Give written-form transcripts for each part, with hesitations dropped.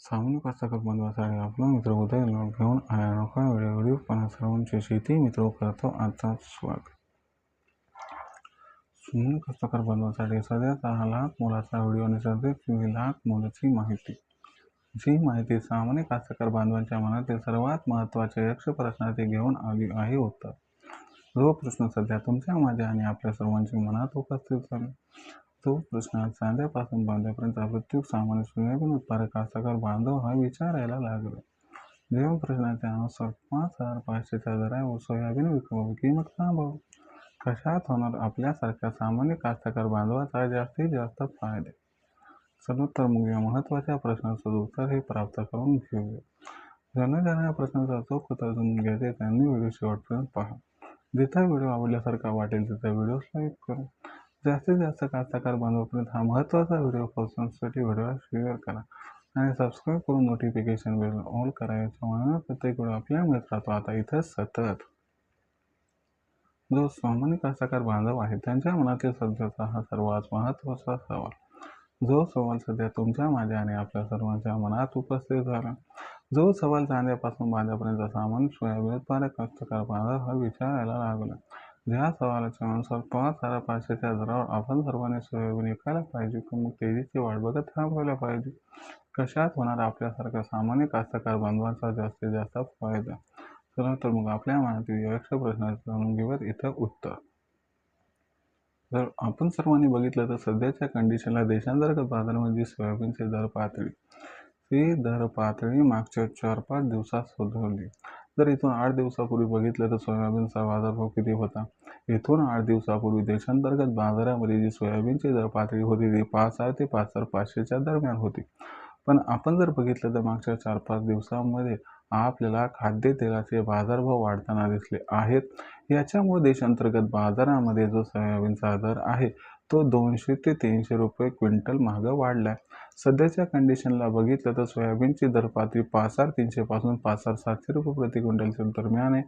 सामान्य कास्तकार बांधवासाठी आपला मित्र उदय घेऊन आला अनोखा व्हिडिओ पाहण्यास सर्वांचे शेती मित्र करतो आजचा स्वागत। सामान्य कास्तकार बांधवासाठी सध्याचा हा लाख मोलाचा व्हिडिओ आणि सध्याची लाख मोलाची माहिती। जी माहिती सामान्य कास्तकार बांधवांच्या मनातील सर्वात महत्त्वाचे यक्ष प्रश्नाचे घेऊन आली आहे उत्तर। जो प्रश्न सध्या तुमच्या माझ्या आणि आपल्या सर्वांच्या मनात उपस्थित झाला, तो प्रश्न चांद्यापासून बांध्यापर्यंत प्रत्येक सामान्य सोयाबीन उत्पादक कास्तकार बांधव हा विचारायला लागला। जेव्हा प्रश्नाच्या अनुसार 5,500च्या दरावर सोयाबीन विकावं, किंमत थांबवावी, कशात होणार आपल्यासारख्या सामान्य कास्तकार बांधवाचा जास्तीत जास्त फायदा? चला तर मग या महत्त्वाच्या प्रश्नाचं उत्तर हे प्राप्त करून घेऊया। ज्यांना या प्रश्नाचा अचूक उत्तर जाणून घ्यायचे त्यांनी व्हिडिओ शेवटपर्यंत पहा। जिथे व्हिडिओ आवडल्यासारखा वाटेल तिथे व्हिडिओ लाईक करा। जास्तीत जास्त कास्तकार बांधवापर्यंत हा महत्त्वाचा व्हिडिओ पोहोचवण्यासाठी व्हिडिओला शेअर करा आणि सबस्क्राईब करून नोटिफिकेशन बेल ऑल करा। याच्यामुळे प्रत्येक व्हिडिओ आपल्या मिळत राहतो आता इथे सतत। जो सामान्य कास्तकार बांधव आहे त्यांच्या मनातील सध्याचा हा सर्वात महत्त्वाचा सवाल। जो सवाल सध्या तुमच्या माझ्या आणि आपल्या सर्वांच्या मनात उपस्थित झाला। जो सवाल चांद्यापासून बांध्यापर्यंत सामान्य सोयाबीन उत्पादक कास्तकार बांधव हा विचारायला लागला। ज्या सवालाच्या अनुसार 5,500च्या दरावर आपण सर्वांनी सोयाबीन विकायला पाहिजे की मग तेजीची वाट बघत थांबवायला पाहिजे? कशात होणार आपल्यासारख्या सामान्य कास्तकार बांधवांचा जास्तीत जास्त फायदा? चला तर मग आपल्या मनातील यक्ष प्रश्नाचे जाणून घेऊयात इथं उत्तर। जर आपण सर्वांनी बघितलं तर सध्याच्या कंडिशनला देशांतर्गत बाजारामध्ये सोयाबीनचे दर पातळी मागच्या 4-5 दिवसात सुधारली। जर इथून 8 दिवसापूर्वी बघितलं तर सोयाबीनचा बाजारभाव किती होता? इथून 8 दिवसापूर्वी देशांतर्गत बाजारामध्ये जी सोयाबीनची दर पातळी होती ती 5,000 ते 5,500च्या दरम्यान होती। पण आपण जर बघितलं तर मागच्या 4-5 दिवसांमध्ये आपल्याला खाद्यतेलाचे बाजारभाव वाढताना दिसले आहेत। याच्यामुळे देशांतर्गत बाजारामध्ये जो सोयाबीनचा दर आहे तो 200 ते 300 रुपये क्विंटल मागं वाढला आहे। सध्याच्या कंडिशनला बघितलं तर सोयाबीनची दर पातळी 5,300 पासून 5,700 रुपये प्रति क्विंटलच्या दरम्यान आहे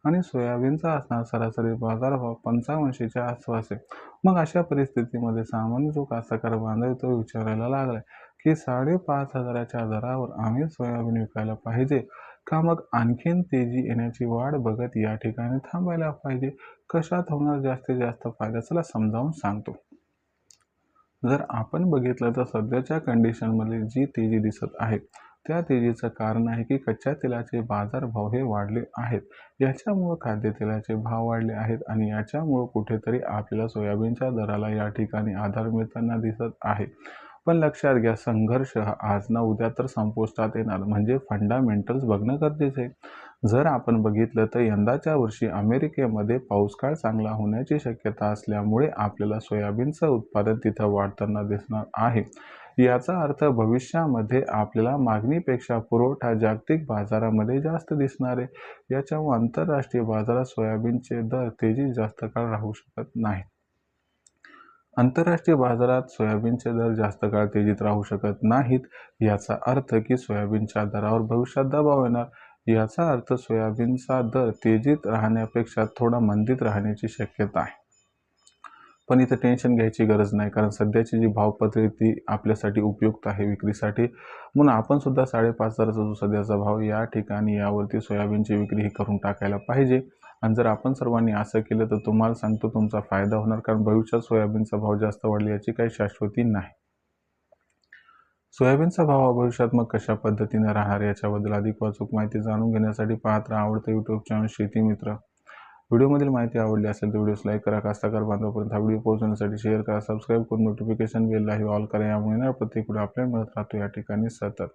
आणि सोयाबीनचा असणारा सरासरी बाजारभाव 5500च्या आसपास आहे। मग अशा परिस्थितीमध्ये सामान्य जो कास्तकार बांधव तो विचारायला लागला की 5,500च्या दरावर आम्ही सोयाबीन विकायला पाहिजे का मग आणखीन तेजी येण्याची वाट बघत या ठिकाणी थांबायला पाहिजे? कशात होणार जास्तीत जास्त फायदा? चला समजावून सांगतो। जर आपण बघितलं तर सध्याच्या कंडिशनमध्ये जी तेजी दिसत आहे त्या तेजीचं कारण आहे की कच्च्या तेलाचे बाजारभाव हे वाढले आहेत। याच्यामुळे खाद्यतेलाचे भाव वाढले आहेत आणि याच्यामुळे कुठेतरी आपल्याला सोयाबीनच्या दराला या ठिकाणी आधार मिळताना दिसत आहे। पण लक्षात घ्या, संघर्ष हा आज ना उद्या तर संपुष्टात येणार, म्हणजे फंडामेंटल्स बघणं गरजेचं आहे। जर आपण बघितलं तर यंदाच्या वर्षी अमेरिकेमध्ये पाऊसकाळ चांगला होण्याची शक्यता असल्यामुळे आपल्याला सोयाबीनचं उत्पादन तिथं वाढताना दिसणार आहे। याचा अर्थ भविष्यामध्ये आपल्याला मागणीपेक्षा पुरवठा जागतिक बाजारामध्ये जास्त दिसणार आहे। याच्यामुळे आंतरराष्ट्रीय बाजारात सोयाबीनचे दर तेजी जास्त काळ राहू शकत नाहीत। आंतरराष्ट्रीय बाजारात सोयाबीनचे दर जास्त काळ तेजीत राहू शकत नाहीत। याचा अर्थ की सोयाबीनच्या दरावर भविष्यात दबाव येणार। याचा अर्थ सोयाबीनचा दर तेजीत राहण्यापेक्षा थोडा मंदीत राहण्याची शक्यता आहे। पण इथं टेन्शन घ्यायची गरज नाही, कारण सध्याची जी भावपातळी ती आपल्यासाठी उपयुक्त आहे विक्रीसाठी। म्हणून आपण सुद्धा 5,500चा जो सध्याचा भाव या ठिकाणी यावरती सोयाबीनची विक्री ही करून टाकायला पाहिजे। आणि जर आपण सर्वांनी असं केलं तर तुम्हाला सांगतो तुमचा फायदा होणार, कारण भविष्यात सोयाबीनचा भाव जास्त वाढले याची काही शाश्वती नाही। सोयाबीनचा भाव भविष्यात मग कशा पद्धतीने राहणार याच्याबद्दल अधिक अचूक माहिती जाणून घेण्यासाठी पाहत राहा आवडतं यूट्यूब चॅनल शेती मित्र। व्हिडिओमधील माहिती आवडली असेल तर व्हिडिओस लाईक करा, कास्तकार बांधवापर्यंत हा व्हिडिओ पोहोचवण्यासाठी शेअर करा, सबस्क्राईब करून नोटिफिकेशन बेलला ही ऑल करा। यामुळे प्रत्येक व्हिडिओ आपल्याला मिळत राहतो या ठिकाणी सतत।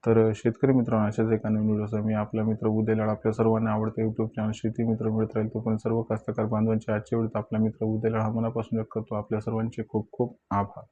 तर शेतकरी मित्रांनो, अशाच एका नवीन व्हिडिओसह मी आपला मित्र उदय लाड आपल्या सर्वांना आवडतं यूट्यूब चॅनल शेती मित्र मिळत राहील। तोपर्यंत सर्व कास्तकार बांधवांचे आजचे व्हिडिओ आपला मित्र उदय लाड मनापासून व्यक्त करतो। आपल्या सर्वांचे खूप खूप आभार।